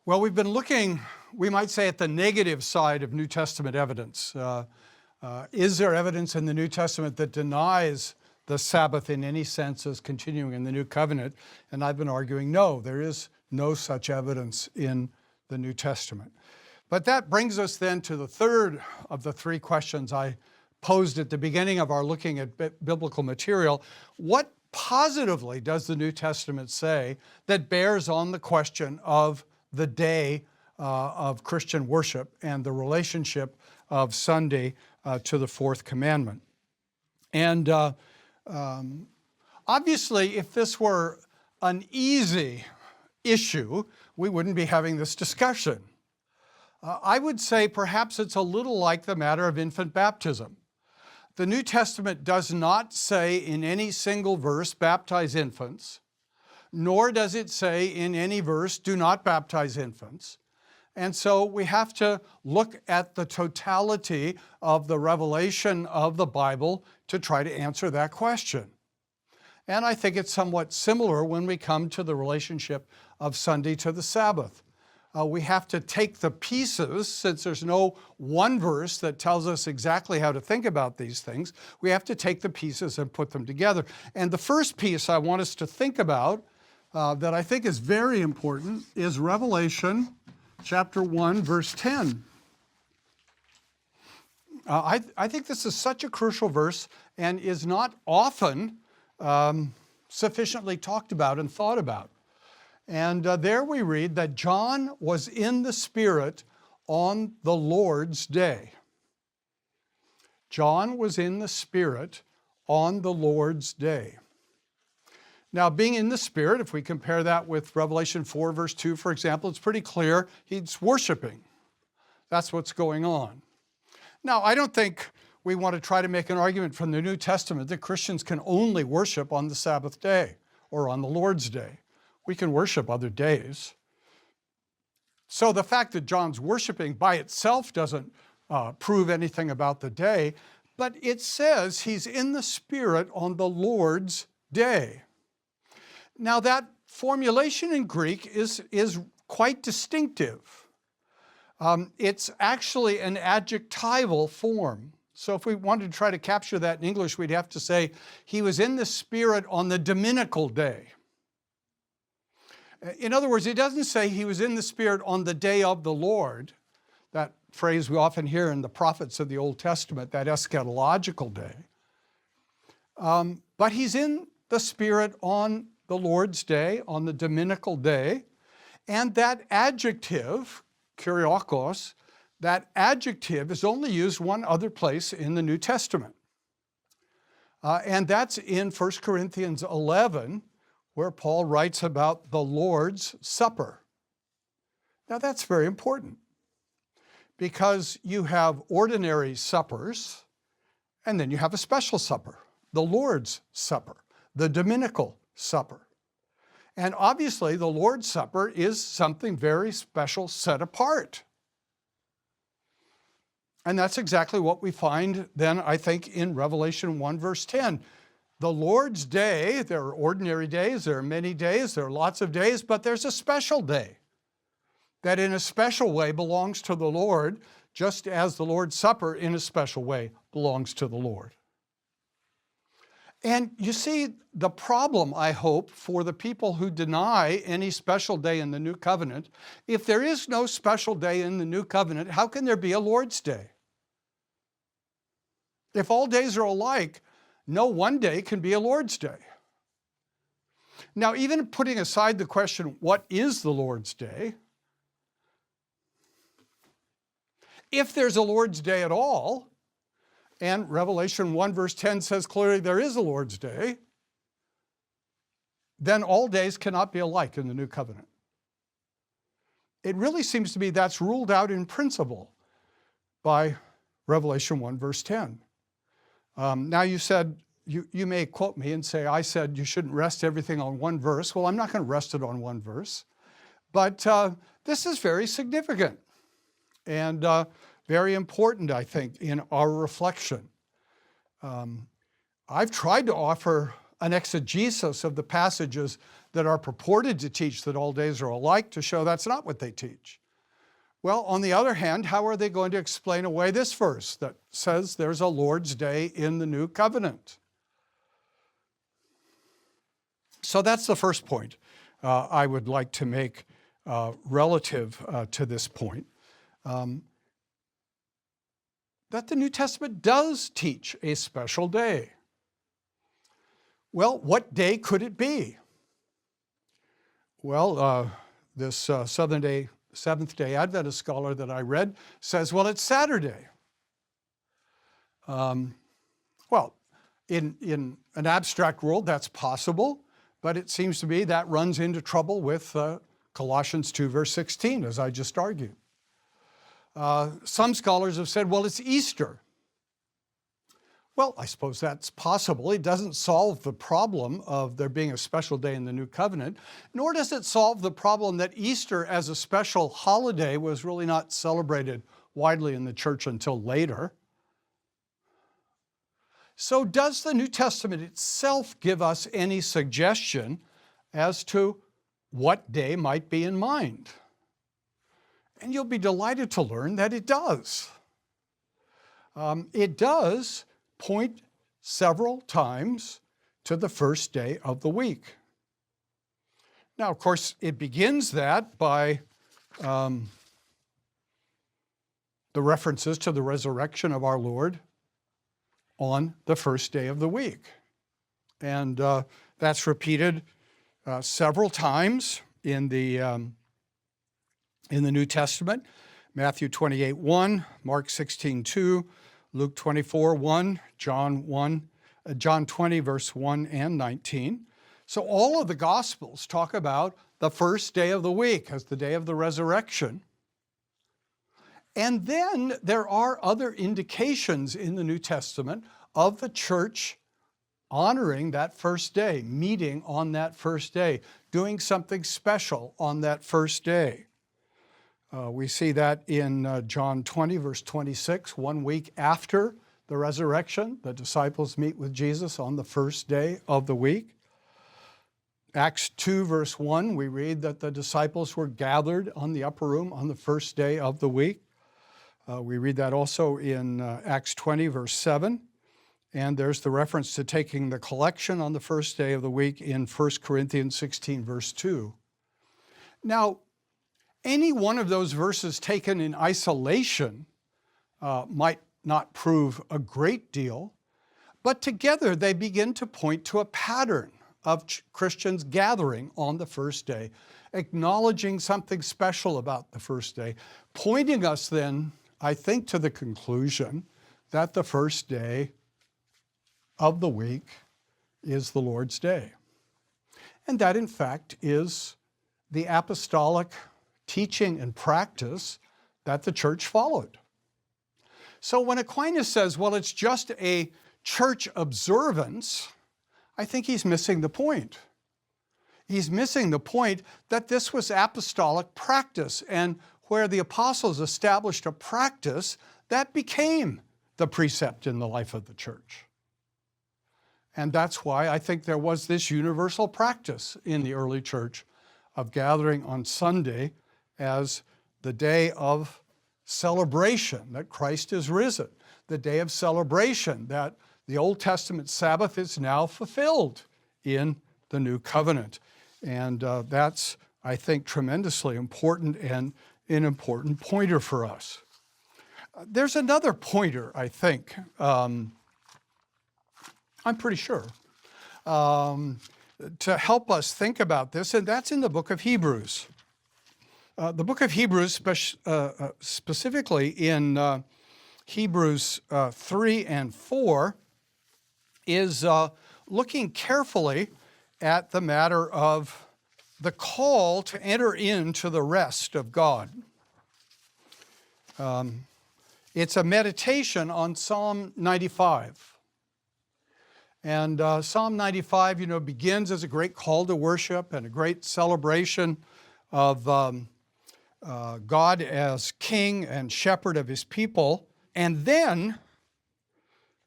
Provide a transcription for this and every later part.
Well, we've been looking, we might say, at the negative side of New Testament evidence. Is there evidence in the New Testament that denies the Sabbath in any sense as continuing in the New Covenant? And I've been arguing no, there is no such evidence in the New Testament. But that brings us then to the third of the three questions I posed at the beginning of our looking at biblical material. What positively does the New Testament say that bears on the question of the day of Christian worship and the relationship of Sunday to the fourth commandment? And obviously, if this were an easy issue, we wouldn't be having this discussion. I would say perhaps it's a little like the matter of infant baptism. The New Testament does not say in any single verse, baptize infants, nor does it say in any verse, do not baptize infants. And so we have to look at the totality of the revelation of the Bible to try to answer that question. And I think it's somewhat similar when we come to the relationship of Sunday to the Sabbath. We have to take the pieces, since there's no one verse that tells us exactly how to think about these things, we have to take the pieces and put them together. And the first piece I want us to think about that I think is very important is Revelation chapter 1, verse 10. I think this is such a crucial verse and is not often sufficiently talked about and thought about. And there we read that John was in the Spirit on the Lord's day. John was in the Spirit on the Lord's day. Now, being in the Spirit, if we compare that with Revelation 4, verse 2, for example, it's pretty clear he's worshiping. That's what's going on. Now, I don't think we want to try to make an argument from the New Testament that Christians can only worship on the Sabbath day or on the Lord's day. We can worship other days. So the fact that John's worshiping by itself doesn't prove anything about the day, but it says he's in the Spirit on the Lord's day. Now that formulation in Greek is quite distinctive. It's actually an adjectival form. So if we wanted to try to capture that in English, we'd have to say he was in the Spirit on the Dominical day. In other words, it doesn't say he was in the Spirit on the day of the Lord, that phrase we often hear in the prophets of the Old Testament, that eschatological day. But he's in the Spirit on the Lord's day, on the Dominical day, and that adjective, kuriakos, that adjective is only used one other place in the New Testament. And that's in 1 Corinthians 11, where Paul writes about the Lord's Supper. Now that's very important because you have ordinary suppers and then you have a special supper, the Lord's Supper, the Dominical Supper. And obviously the Lord's Supper is something very special, set apart. And that's exactly what we find then, I think, in Revelation 1, verse 10. The Lord's day, there are ordinary days, there are many days, there are lots of days, but there's a special day that in a special way belongs to the Lord, just as the Lord's Supper in a special way belongs to the Lord. And you see the problem, I hope, for the people who deny any special day in the New Covenant. If there is no special day in the New Covenant, how can there be a Lord's Day? If all days are alike, no one day can be a Lord's Day. Now, even putting aside the question, what is the Lord's Day? If there's a Lord's Day at all, and Revelation 1 verse 10 says clearly there is a Lord's Day, then all days cannot be alike in the New Covenant. It really seems to me that's ruled out in principle by Revelation 1 verse 10. Now you said, you may quote me and say, I said you shouldn't rest everything on one verse. Well, I'm not going to rest it on one verse. But this is very significant and very important, I think, in our reflection. I've tried to offer an exegesis of the passages that are purported to teach that all days are alike to show that's not what they teach. Well, on the other hand, how are they going to explain away this verse that says there's a Lord's Day in the New Covenant? So that's the first point I would like to make relative to this point. That the New Testament does teach a special day. Well, what day could it be? Well, this Seventh-day Adventist scholar that I read says, well, it's Saturday. Well, in an abstract world, that's possible, but it seems to me that runs into trouble with Colossians 2, verse 16, as I just argued. Some scholars have said, well, it's Easter. Well, I suppose that's possible. It doesn't solve the problem of there being a special day in the New Covenant, nor does it solve the problem that Easter as a special holiday was really not celebrated widely in the church until later. So does the New Testament itself give us any suggestion as to what day might be in mind? And you'll be delighted to learn that it does. It does point several times to the first day of the week. Now, of course, it begins that by the references to the resurrection of our Lord on the first day of the week. And that's repeated several times in the New Testament. Matthew 28:1, Mark 16:2, Luke 24:1, John 20, verse 1 and 19. So all of the Gospels talk about the first day of the week as the day of the resurrection. And then there are other indications in the New Testament of the church honoring that first day, meeting on that first day, doing something special on that first day. We see that in John 20, verse 26, 1 week after the resurrection, the disciples meet with Jesus on the first day of the week. Acts 2, verse 1, we read that the disciples were gathered on the upper room on the first day of the week. We read that also in Acts 20, verse 7. And there's the reference to taking the collection on the first day of the week in 1 Corinthians 16, verse 2. Now, any one of those verses taken in isolation might not prove a great deal, but together they begin to point to a pattern of Christians gathering on the first day, acknowledging something special about the first day, pointing us then, I think, to the conclusion that the first day of the week is the Lord's Day. And that, in fact, is the apostolic teaching and practice that the church followed. So when Aquinas says, well, it's just a church observance, I think he's missing the point. He's missing the point that this was apostolic practice, and where the apostles established a practice, that became the precept in the life of the church. And that's why I think there was this universal practice in the early church of gathering on Sunday as the day of celebration that Christ is risen, the day of celebration that the Old Testament Sabbath is now fulfilled in the New Covenant. And that's, I think, tremendously important and an important pointer for us. There's another pointer, I think, I'm pretty sure, to help us think about this, and that's in the book of Hebrews. The book of Hebrews, specifically in Hebrews 3 and 4, is looking carefully at the matter of the call to enter into the rest of God. It's a meditation on Psalm 95. And Psalm 95, begins as a great call to worship and a great celebration of God as king and shepherd of his people. And then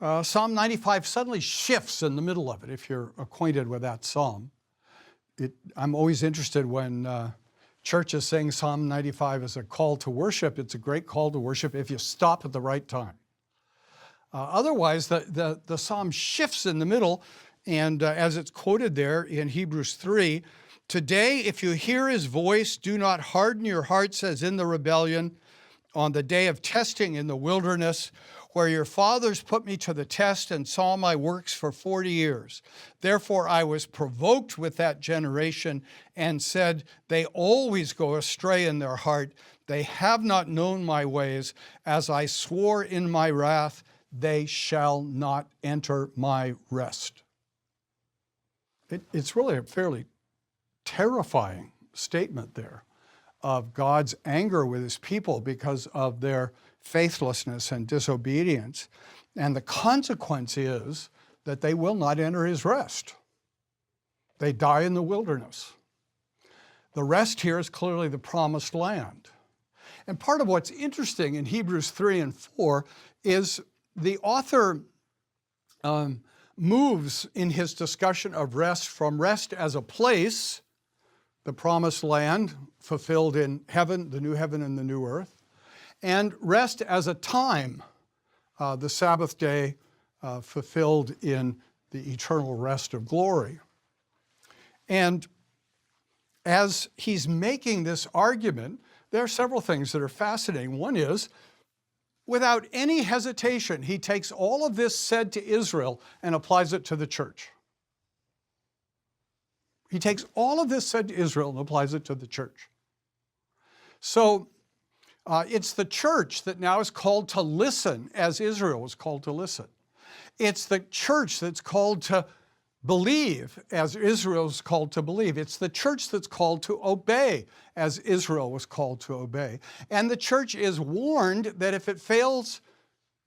Psalm 95 suddenly shifts in the middle of it, if you're acquainted with that psalm. I'm always interested when churches sing Psalm 95 as a call to worship. It's a great call to worship if you stop at the right time. Otherwise, the psalm shifts in the middle, and as it's quoted there in Hebrews 3, today, if you hear his voice, do not harden your hearts as in the rebellion on the day of testing in the wilderness, where your fathers put me to the test and saw my works for 40 years. Therefore I was provoked with that generation and said, they always go astray in their heart. They have not known my ways. As I swore in my wrath, they shall not enter my rest. It's really a fairly terrifying statement there of God's anger with his people because of their faithlessness and disobedience. And the consequence is that they will not enter his rest. They die in the wilderness. The rest here is clearly the promised land. And part of what's interesting in Hebrews 3 and 4 is the author moves in his discussion of rest from rest as a place, the promised land fulfilled in heaven, the new heaven and the new earth, and rest as a time, the Sabbath day fulfilled in the eternal rest of glory. And as he's making this argument, there are several things that are fascinating. One is, without any hesitation, he takes all of this said to Israel and applies it to the church. He takes all of this said to Israel and applies it to the church. So it's the church that now is called to listen as Israel was called to listen. It's the church that's called to believe as Israel was called to believe. It's the church that's called to obey as Israel was called to obey. And the church is warned that if it fails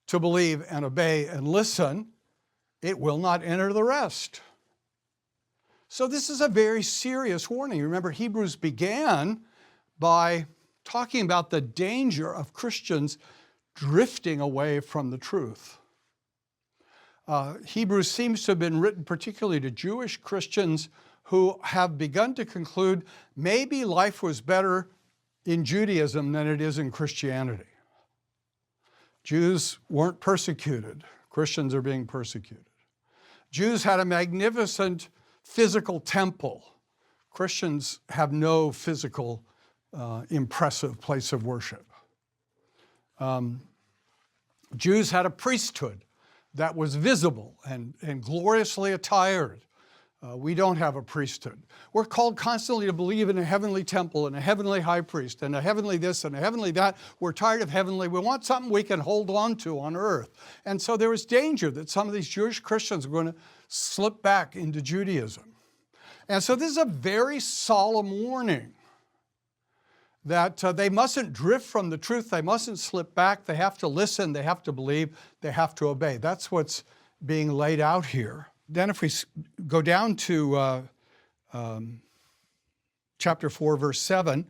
to believe and obey and listen, it will not enter the rest. So this is a very serious warning. Remember, Hebrews began by talking about the danger of Christians drifting away from the truth. Hebrews seems to have been written particularly to Jewish Christians who have begun to conclude maybe life was better in Judaism than it is in Christianity. Jews weren't persecuted. Christians are being persecuted. Jews had a magnificent physical temple. Christians have no physical, impressive place of worship. Jews had a priesthood that was visible and gloriously attired. We don't have a priesthood. We're called constantly to believe in a heavenly temple and a heavenly high priest and a heavenly this and a heavenly that. We're tired of heavenly. We want something we can hold on to on earth. And so there was danger that some of these Jewish Christians were going to slip back into Judaism. And so this is a very solemn warning that they mustn't drift from the truth. They mustn't slip back. They have to listen. They have to believe. They have to obey. That's what's being laid out here. Then if we go down to chapter 4, verse 7,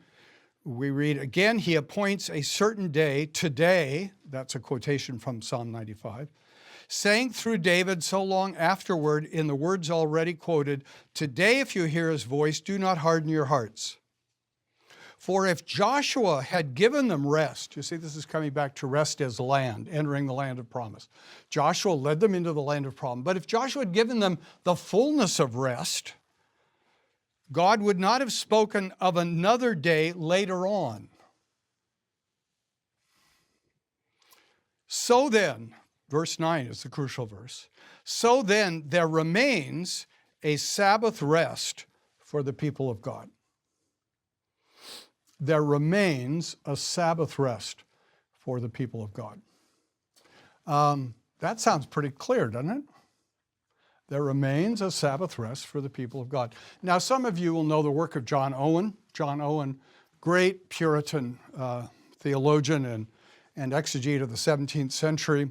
we read, again, he appoints a certain day, today, that's a quotation from Psalm 95, saying through David so long afterward in the words already quoted, today if you hear his voice, do not harden your hearts. For if Joshua had given them rest, you see this is coming back to rest as land, entering the land of promise. Joshua led them into the land of promise. But if Joshua had given them the fullness of rest, God would not have spoken of another day later on. So then, verse 9 is the crucial verse. So then there remains a Sabbath rest for the people of God. There remains a Sabbath rest for the people of God. That sounds pretty clear, doesn't it? There remains a Sabbath rest for the people of God. Now, some of you will know the work of John Owen. John Owen, great Puritan theologian and exegete of the 17th century,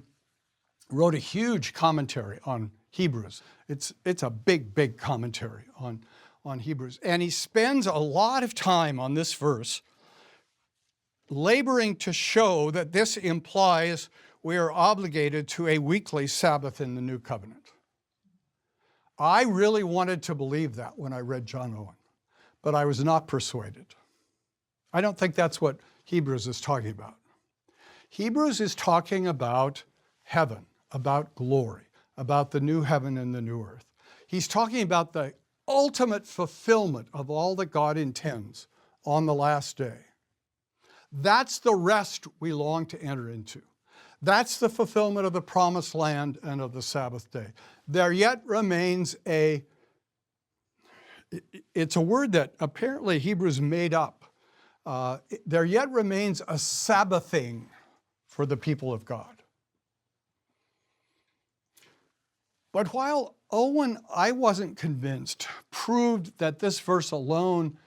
wrote a huge commentary on Hebrews. It's a big, big commentary on Hebrews. And he spends a lot of time on this verse, laboring to show that this implies we are obligated to a weekly Sabbath in the New Covenant. I really wanted to believe that when I read John Owen, but I was not persuaded. I don't think that's what Hebrews is talking about. Hebrews is talking about heaven, about glory, about the new heaven and the new earth. He's talking about the ultimate fulfillment of all that God intends on the last day. That's the rest we long to enter into. That's the fulfillment of the promised land and of the Sabbath day. There yet remains it's a word that apparently Hebrews made up. There yet remains a Sabbathing for the people of God. But while Owen, I wasn't convinced, proved that this verse alone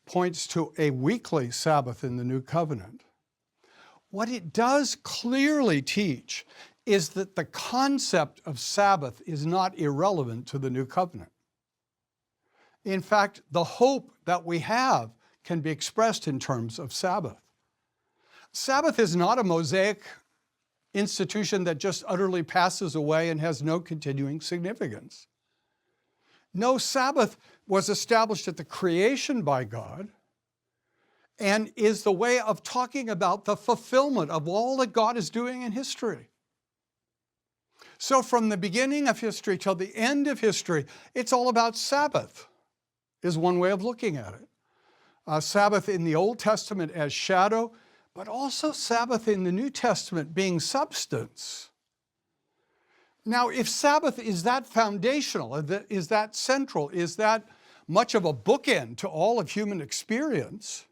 points to a weekly Sabbath in the New Covenant, what it does clearly teach is that the concept of Sabbath is not irrelevant to the New Covenant. In fact, the hope that we have can be expressed in terms of Sabbath. Sabbath is not a Mosaic institution that just utterly passes away and has no continuing significance. No, Sabbath was established at the creation by God and is the way of talking about the fulfillment of all that God is doing in history. So from the beginning of history till the end of history, it's all about Sabbath, is one way of looking at it. Sabbath in the Old Testament as shadow, but also Sabbath in the New Testament being substance. Now, if Sabbath is that foundational, is that central, is that much of a bookend to all of human experience,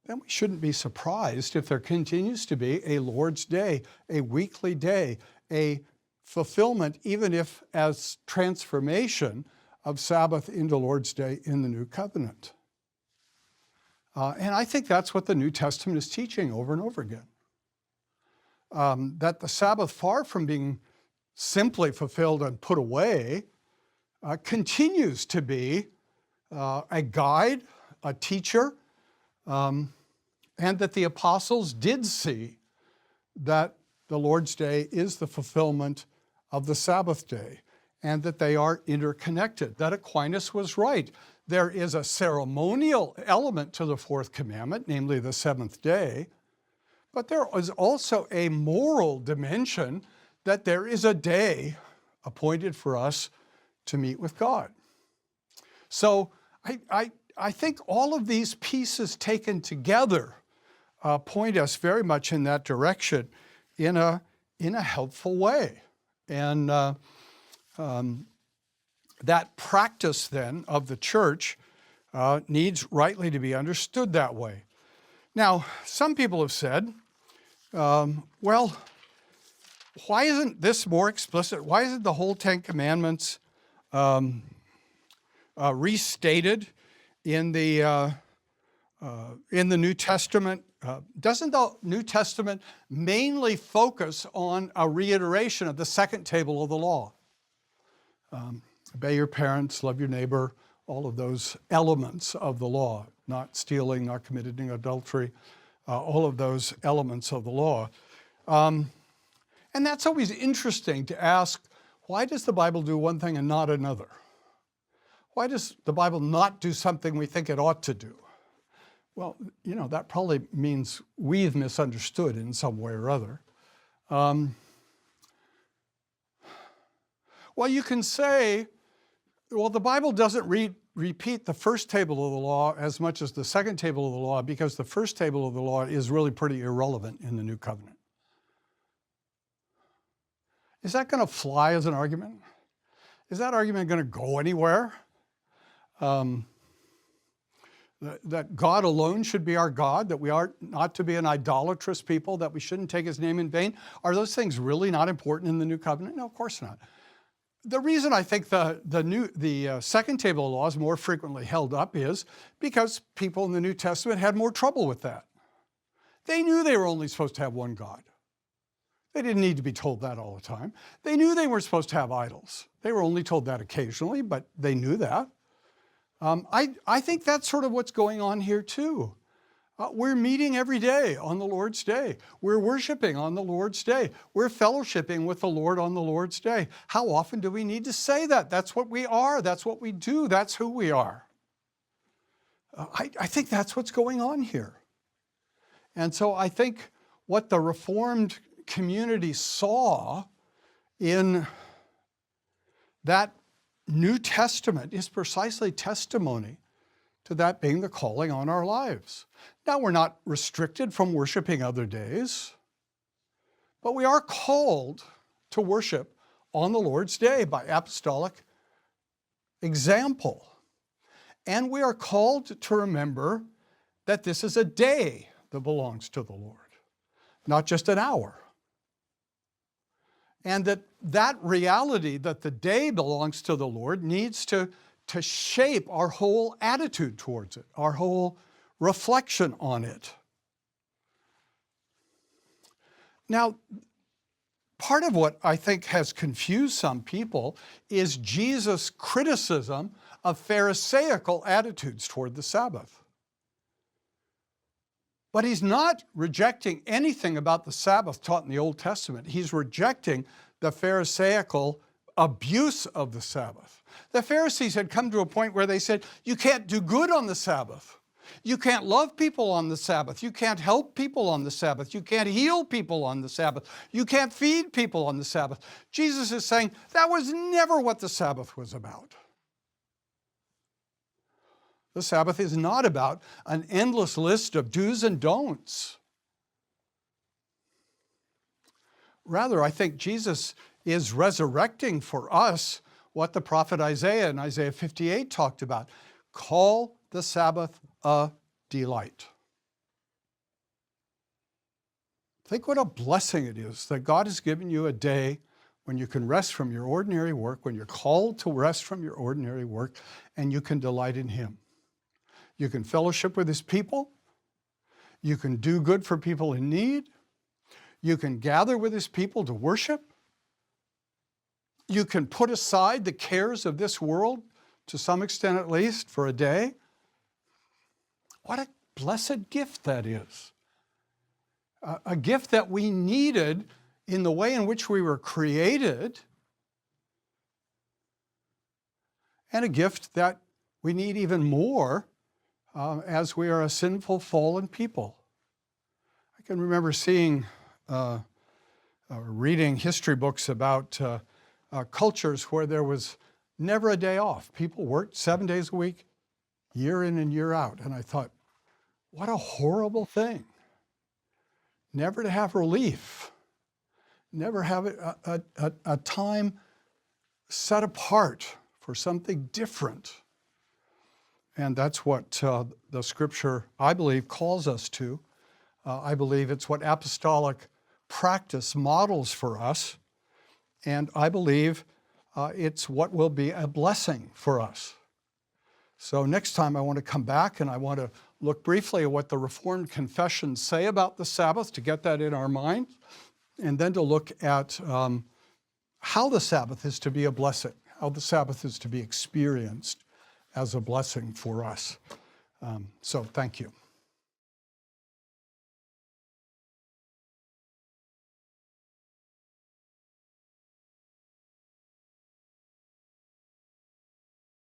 then we shouldn't be surprised if there continues to be a Lord's Day, a weekly day, a fulfillment, even if as transformation of Sabbath into Lord's Day in the New Covenant. And I think that's what the New Testament is teaching over and over again. That the Sabbath, far from being simply fulfilled and put away, continues to be a guide, a teacher, and that the apostles did see that the Lord's Day is the fulfillment of the Sabbath day, and that they are interconnected, that Aquinas was right. There is a ceremonial element to the fourth commandment, namely the seventh day, but there is also a moral dimension that there is a day appointed for us to meet with God. So I think all of these pieces taken together point us very much in that direction in a helpful way. And that practice then of the church needs rightly to be understood that way. Now, some people have said, well, why isn't this more explicit? Why isn't the whole Ten Commandments restated in the New Testament? Doesn't the New Testament mainly focus on a reiteration of the second table of the law? Obey your parents, love your neighbor, all of those elements of the law, not stealing, not committing adultery, all of those elements of the law. And that's always interesting to ask, why does the Bible do one thing and not another? Why does the Bible not do something we think it ought to do? Well, you know, that probably means we've misunderstood in some way or other. Well, you can say, well, the Bible doesn't repeat the first table of the law as much as the second table of the law because the first table of the law is really pretty irrelevant in the New Covenant. Is that going to fly as an argument? Is that argument going to go anywhere? That God alone should be our God, that we are not to be an idolatrous people, that we shouldn't take his name in vain? Are those things really not important in the New Covenant? No, of course not. The reason I think the second table of law is more frequently held up is because people in the New Testament had more trouble with that. They knew they were only supposed to have one God. They didn't need to be told that all the time. They knew they were supposed to have idols. They were only told that occasionally, but they knew that. I think that's sort of what's going on here too. We're meeting every day on the Lord's Day. We're worshiping on the Lord's Day. We're fellowshipping with the Lord on the Lord's Day. How often do we need to say that? That's what we are. That's what we do. That's who we are. I think that's what's going on here. And so I think what the Reformed community saw in that New Testament is precisely testimony to that being the calling on our lives. Now, we're not restricted from worshiping other days, but we are called to worship on the Lord's Day by apostolic example. And we are called to remember that this is a day that belongs to the Lord, not just an hour. And that reality that the day belongs to the Lord needs to shape our whole attitude towards it, our whole reflection on it. Now, part of what I think has confused some people is Jesus' criticism of Pharisaical attitudes toward the Sabbath. But he's not rejecting anything about the Sabbath taught in the Old Testament. He's rejecting the Pharisaical abuse of the Sabbath. The Pharisees had come to a point where they said, you can't do good on the Sabbath. You can't love people on the Sabbath. You can't help people on the Sabbath. You can't heal people on the Sabbath. You can't feed people on the Sabbath. Jesus is saying that was never what the Sabbath was about. The Sabbath is not about an endless list of do's and don'ts. Rather, I think Jesus is resurrecting for us what the prophet Isaiah in Isaiah 58 talked about. Call the Sabbath a delight. Think what a blessing it is that God has given you a day when you can rest from your ordinary work, when you're called to rest from your ordinary work, and you can delight in Him. You can fellowship with His people. You can do good for people in need. You can gather with His people to worship. You can put aside the cares of this world, to some extent at least, for a day. What a blessed gift that is. A gift that we needed in the way in which we were created, and a gift that we need even more as we are a sinful, fallen people. I can remember seeing, reading history books about cultures where there was never a day off. People worked 7 days a week, year in and year out. And I thought, what a horrible thing. Never to have relief. Never have a time set apart for something different. And that's what the Scripture, I believe, calls us to. I believe it's what apostolic practice models for us. And I believe it's what will be a blessing for us. So next time I want to come back and I want to look briefly at what the Reformed confessions say about the Sabbath to get that in our mind, and then to look at how the Sabbath is to be a blessing, how the Sabbath is to be experienced as a blessing for us. So thank you.